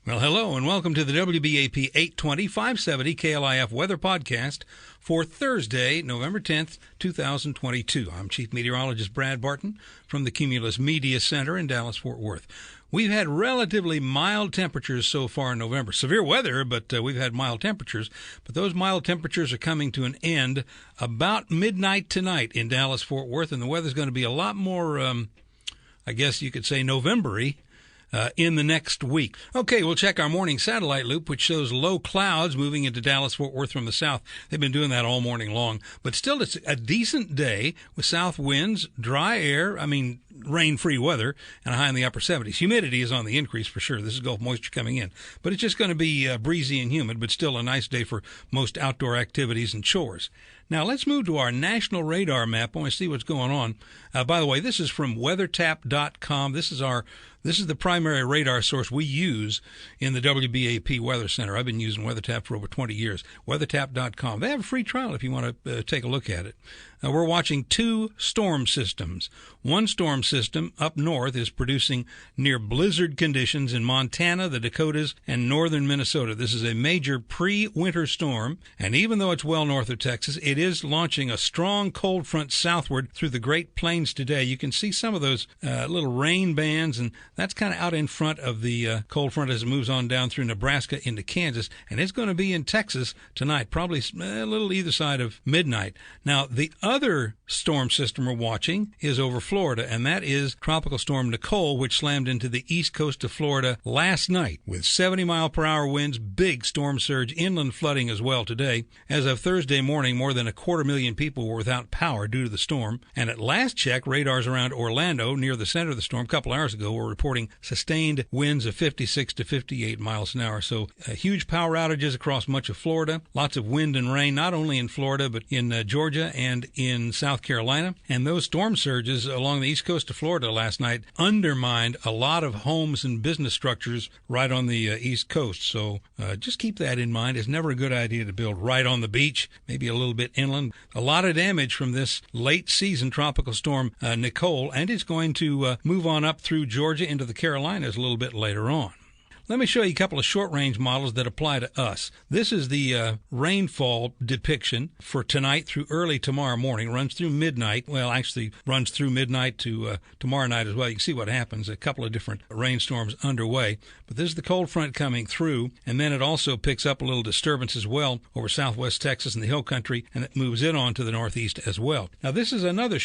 Well, hello, and welcome to the WBAP 820 570 KLIF Weather Podcast for Thursday, November 10th, 2022. I'm Chief Meteorologist Brad Barton from the Cumulus Media Center in Dallas-Fort Worth. We've had relatively mild temperatures so far in November. Severe weather, but we've had mild temperatures. But those mild temperatures are coming to an end about midnight tonight in Dallas-Fort Worth, and the weather's going to be a lot more, I guess you could say, November-y. In the next week. Okay, we'll check our morning satellite loop, which shows low clouds moving into Dallas-Fort Worth from the south. They've been doing that all morning long. But still, it's a decent day with south winds, dry air, rain-free weather, and a high in the upper 70s. Humidity is on the increase for sure. This is Gulf moisture coming in. But it's just going to be breezy and humid, but still a nice day for most outdoor activities and chores. Now, let's move to our national radar map. I want to see what's going on. By the way, this is from weathertap.com. This is the primary radar source we use in the WBAP Weather Center. I've been using WeatherTap for over 20 years. WeatherTap.com. They have a free trial if you want to take a look at it. We're watching two storm systems. One storm system up north is producing near blizzard conditions in Montana, the Dakotas, and northern Minnesota. This is a major pre-winter storm, and even though it's well north of Texas, it is launching a strong cold front southward through the Great Plains today. You can see some of those little rain bands, and that's kind of out in front of the cold front as it moves on down through Nebraska into Kansas, and it's going to be in Texas tonight, probably a little either side of midnight. Now, the other storm system we're watching is over Florida, and that is Tropical Storm Nicole, which slammed into the east coast of Florida last night with 70-mile-per-hour winds, big storm surge, inland flooding as well today. As of Thursday morning, more than 250,000 people were without power due to the storm, and at last check, radars around Orlando, near the center of the storm, a couple hours ago, were reporting sustained winds of 56 to 58 miles an hour. So huge power outages across much of Florida, lots of wind and rain, not only in Florida, but in Georgia and in South Carolina. And those storm surges along the east coast of Florida last night undermined a lot of homes and business structures right on the east coast. So just keep that in mind. It's never a good idea to build right on the beach, maybe a little bit inland. A lot of damage from this late season tropical storm Nicole, and it's going to move on up through Georgia into the Carolinas a little bit later on. Let me show you a couple of short-range models that apply to us. This is the rainfall depiction for tonight through early tomorrow morning. Runs through midnight. Well, actually runs through midnight to tomorrow night as well. You can see what happens. A couple of different rainstorms underway. But this is the cold front coming through, and then it also picks up a little disturbance as well over southwest Texas and the hill country, and it moves it on to the northeast as well. Now, this is another